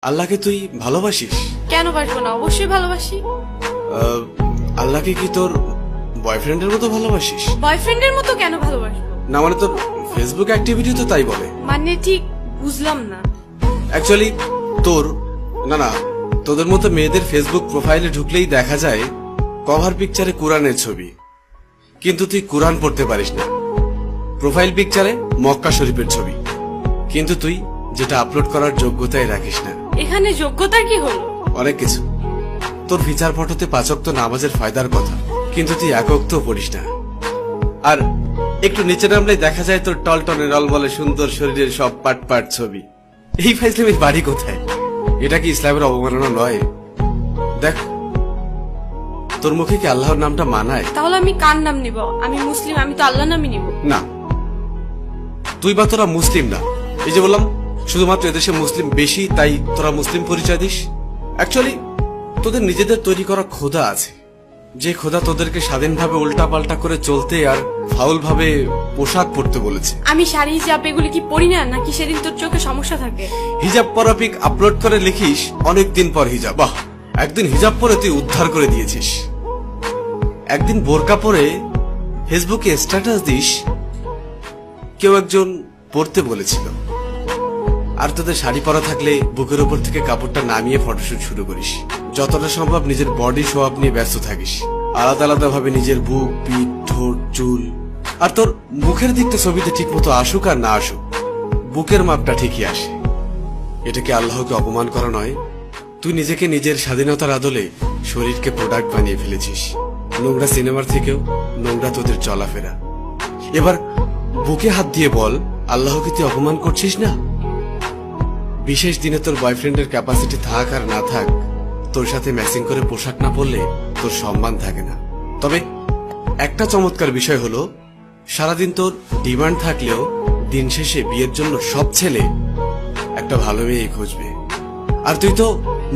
আল্লাহকে তুই ভালোবাসিস? কেন বাসবো না, অবশ্যই ভালোবাসি। আল্লাহকে কি তোর বয়ফ্রেন্ডের মতো ভালোবাসিস? বয়ফ্রেন্ডের মতো কেন ভালোবাসবো? না মানে তোর ফেসবুক অ্যাক্টিভিটি তো তাই বলে। মানে ঠিক বুঝলাম না। অ্যাকচুয়ালি তোর না তোদের মতো মেয়েদের ফেসবুক প্রোফাইলে ঢুকলেই দেখা যায় কভার পিকচারে কোরআনের ছবি, কিন্তু তুই কোরআন পড়তে পারিস না। প্রোফাইল পিকচারে মক্কা শরীফের ছবি, কিন্তু তুই যেটা আপলোড করার যোগ্যতাই রাখিস না। এখানে যোগ্যতার কি হলো? অনেক কিছু। তোর ফিচার ফটোতে 5 ওয়াক্ত নামাজের ফায়দার কথা, কিন্তু তুই 1 ওয়াক্তও পড়িস না। আর একটু নিচে নামলে দেখা যায় তোর টলটনে রলবলে সুন্দর শরীরের সব পাট পাট ছবি। এই ফাইজলামের বাড়ি কোথায়? এটা কি ইসলামের অবমাননা নয়? দেখ, তোর মুখে কি আল্লাহর নামটা মানায়? তাহলে আমি কার নাম নিব? আমি মুসলিম, আমি তো আল্লাহ নামই নিব। না, তুই বা তোরা মুসলিম না। এই যে বললাম, শুধুমাত্র এদেশে মুসলিম বেশি তাই তোরা মুসলিম পরিচয় দিস। অ্যাকচুয়ালি তোদের নিজেদের তৈরি করা খোদা আছে, যে খোদা তোদেরকে স্বাধীনভাবে উল্টা পাল্টা করে চলতে আর ফাউল ভাবে পোশাক পরতে বলেছে। আমি শাড়ি হিজাব এগুলি কি পরি না, নাকি সেদিন তোর চোখে সমস্যা থাকে? হিজাব পরা পিক আপলোড করে লিখিস অনেকদিন পর হিজাব। বাহ, একদিন হিজাব পরে তুই উদ্ধার করে দিয়েছিস। একদিন বোরকা পরে ফেসবুকে স্ট্যাটাস দিস কেউ একজন পড়তে বলেছিল। আর তোদের শাড়ি পরা থাকলে বুকের উপর থেকে কাপড়টা নামিয়ে ফটোশুট শুরু করিস। যতটা সম্ভব নিজের বডি শো আপ নিয়ে ব্যস্ত থাকিস, আলাদা আলাদা ভাবে নিজের বুক, পিঠ, ঠোঁট, চুল। আর তোর মুখের দিকটা ছবিতে ঠিক মতো আসুক আর না আসুক, বুকের মাপটা ঠিকই আসে। এটা কি আল্লাহকে অপমান করা নয়? তুই নিজেকে নিজের স্বাধীনতার আদলে শরীরকে প্রোডাক্ট বানিয়ে ফেলেছিস। নোংরা সিনেমার থেকেও নোংরা তোদের চলাফেরা। এবার বুকে হাত দিয়ে বল, আল্লাহকে তুই অপমান করছিস না? বিশেষ দিনে তোর বয়ফ্রেন্ডের ক্যাপাসিটি থাক আর না থাক, তোর সাথে ম্যাচিং করে পোশাক না পরলে তোর সম্মান থাকে না। তবে একটা চমৎকার বিষয় হলো, সারাদিন তোর ডিমান্ড থাকলেও দিন শেষে বিয়ের জন্য সব ছেলে একটা ভালো মেয়ে খুঁজবে। আর তুই তো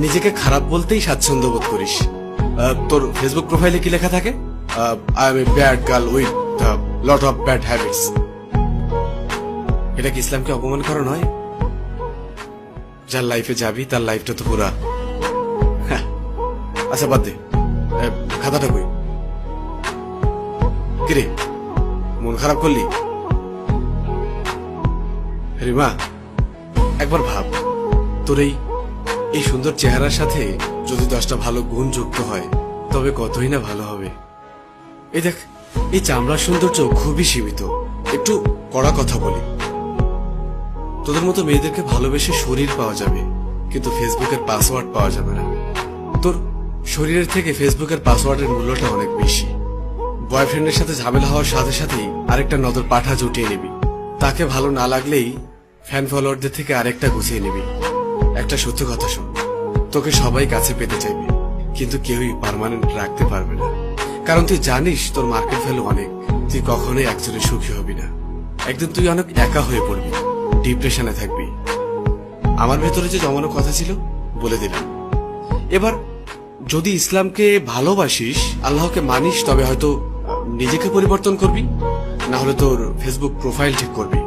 নিজেকে খারাপ বলতেই স্বাচ্ছন্দ্য বোধ করিস। তোর ফেসবুক প্রোফাইলে কি লেখা থাকে? I M a bad girl with lot of bad habits. এটা কি ইসলামকে অপমান করা নয়? যার লাইফে যাবি তার লাইফটা তো পুরা। আচ্ছা বাদ দে, খাতাটা কই? কিরে, মন খারাপ করলি? রিমা, একবার ভাব, তোর এই সুন্দর চেহারার সাথে যদি 10টা ভালো গুণ যুক্ত হয় তবে কতই না ভালো হবে। এই দেখ, এই চামড়ার সৌন্দর্য খুবই সীমিত। একটু কড়া কথা বলি, তোদের মতো মেয়েদেরকে ভালোবেসে শরীর পাওয়া যাবে, কিন্তু ফেসবুকের পাসওয়ার্ড পাওয়া যাবে না। তোর শরীরের থেকে ফেসবুকের পাসওয়ার্ডের মূল্যটা অনেক বেশি। বয়ফ্রেন্ডের সাথে ঝামেলা হওয়ার সাথে সাথেই আরেকটা নজর পাঠা জুটিয়ে নিবি। তাকে ভালো না লাগলেই ফ্যান ফলোয়ারদের থেকে আরেকটা গুছিয়ে নিবি। একটা সত্য কথা শোন, তোকে সবাই কাছে পেতে চাইবে, কিন্তু কেউই পার্মানেন্ট রাখতে পারবে না। কারণ তুই জানিস তোর মার্কেট ভ্যালু অনেক। তুই কখনোই একজনে সুখী হবি না। একদিন তুই অনেক একা হয়ে পড়বি, ডিপ্রেশনে থাকবি। আমার ভেতরে যে জমানো কথা ছিল বলে দিলাম। এবার যদি ইসলামকে ভালোবাসিস, আল্লাহকে মানিস, তবে হয়তো নিজেকে পরিবর্তন করবি, না হলে তোর ফেসবুক প্রোফাইল ঠিক করবি।